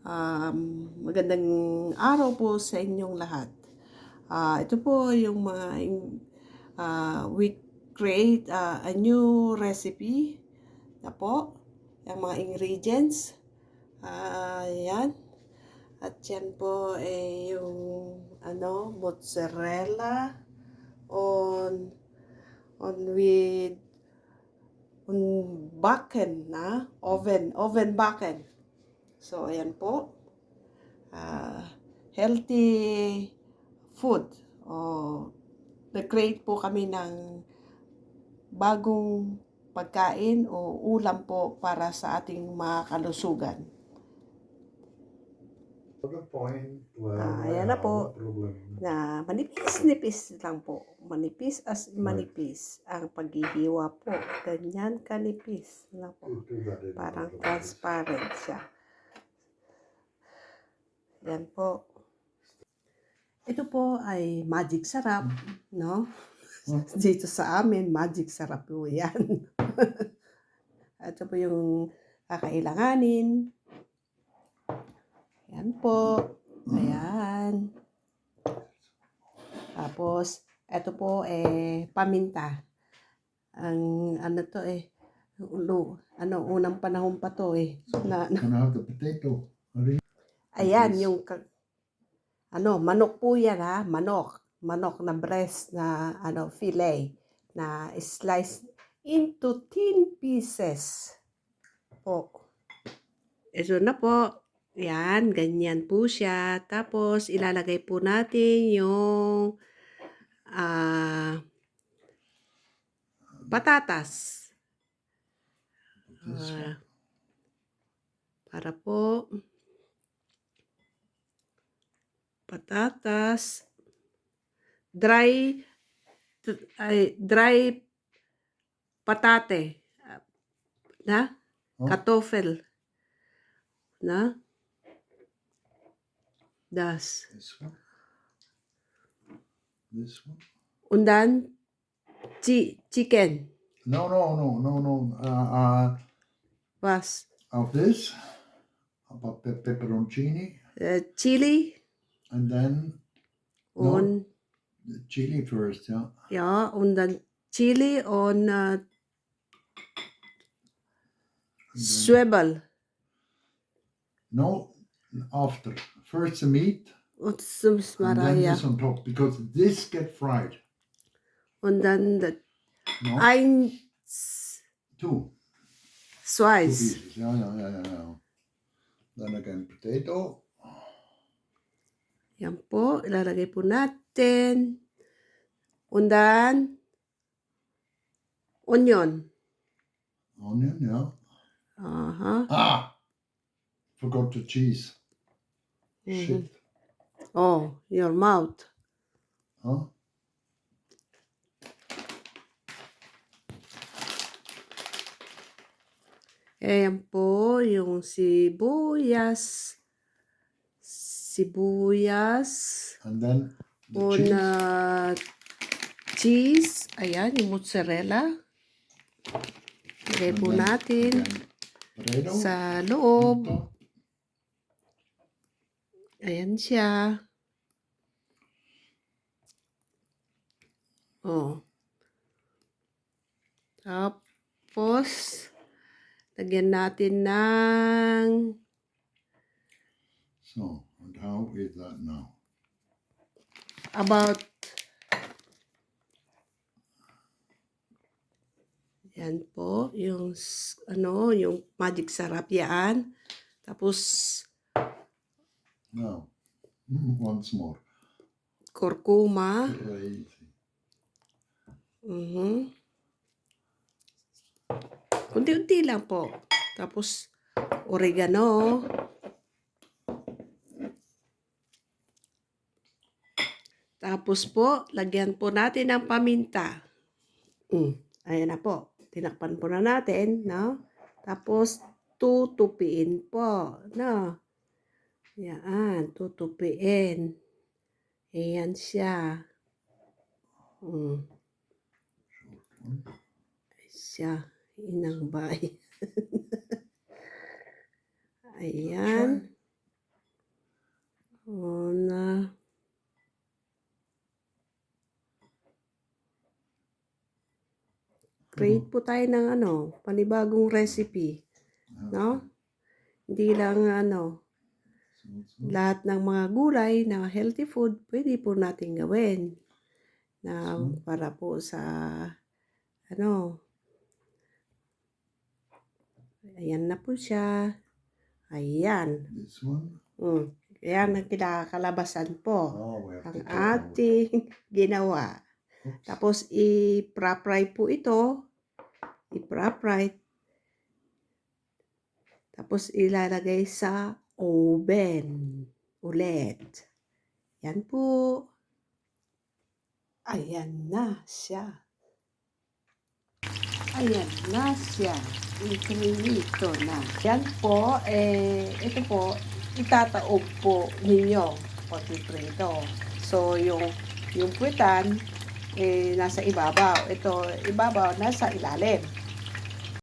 Magandang araw po sa inyong lahat. Ito po yung we create a new recipe na po, yung mga ingredients. Yan. At yan po yung mozzarella on with baken na oven baken. So ayan po. Healthy food. Nag-create po kami ng bagong pagkain o ulam po para sa ating mga kalusugan. Ayan na po. Na manipis-nipis lang po. Manipis as manipis ang paghihiwa po. Ganyan kanipis lang po. Parang transparent siya. Yan po. Ito po ay magic sarap, no? Dito sa amin, magic sarap po yan. Ito po yung kakailanganin. Yan po. Ayan. Tapos, ito po paminta. Ang unang panahon pa to Ayan, yung manok po yan ha, manok na breast na fillet na slice into thin pieces po. Ito na po. Yan, ganyan po siya. Tapos ilalagay po natin yung patatas. Para po patatas, dry patate na kartoffel na das. This one? And then chicken. No. Was Of this, about pepperoncini, chili and then on the chili first, yeah. yeah, and then chili on swivel. No, after. First the meat, and then Maraya. this on top, because this get fried. And then the No, two slice. pieces. Yeah. Then again, potato. Yan po, ilalagay po natin. And then onion. Onion, yeah. Forgot the cheese. Shit. Oh, your mouth. Huh? Ayan po yung sibuyas. And then the cheese. Ayan, yung mozzarella. Lagay po natin sa loob. Ayan siya. Tapos, lagyan natin ng so, and how is that now? About yan po, yung yung magic sarap yan. Tapos No. Once more. Kurkuma. Crazy. Unti-unti lang po. Tapos oregano. Tapos po, lagyan po natin ng paminta. Ayan na po. Tinakpan po na natin, no? Tapos tutupiin po, no? Yan, tutupiin. Ayan siya. Siya, inang bay. Ayan. Create po tayo ng panibagong recipe. No? Hindi lang lahat ng mga gulay na healthy food, pwede po natin gawin. Na para po sa ayan na po siya. Ayan. This one? Ayan ang kinakalabasan po. Oh, we have Ang to take out. ating ginawa. Oops. Tapos i-fry po ito. I-fry. Tapos ilalagay sa oven ulit. Yan po. Ayan na siya. Ayan na siya. Ikinito na. Yan po, ito po, itataob po ninyo pagpiprito. So, yung puwitan, nasa ibabaw. Ito, ibabaw, nasa ilalim.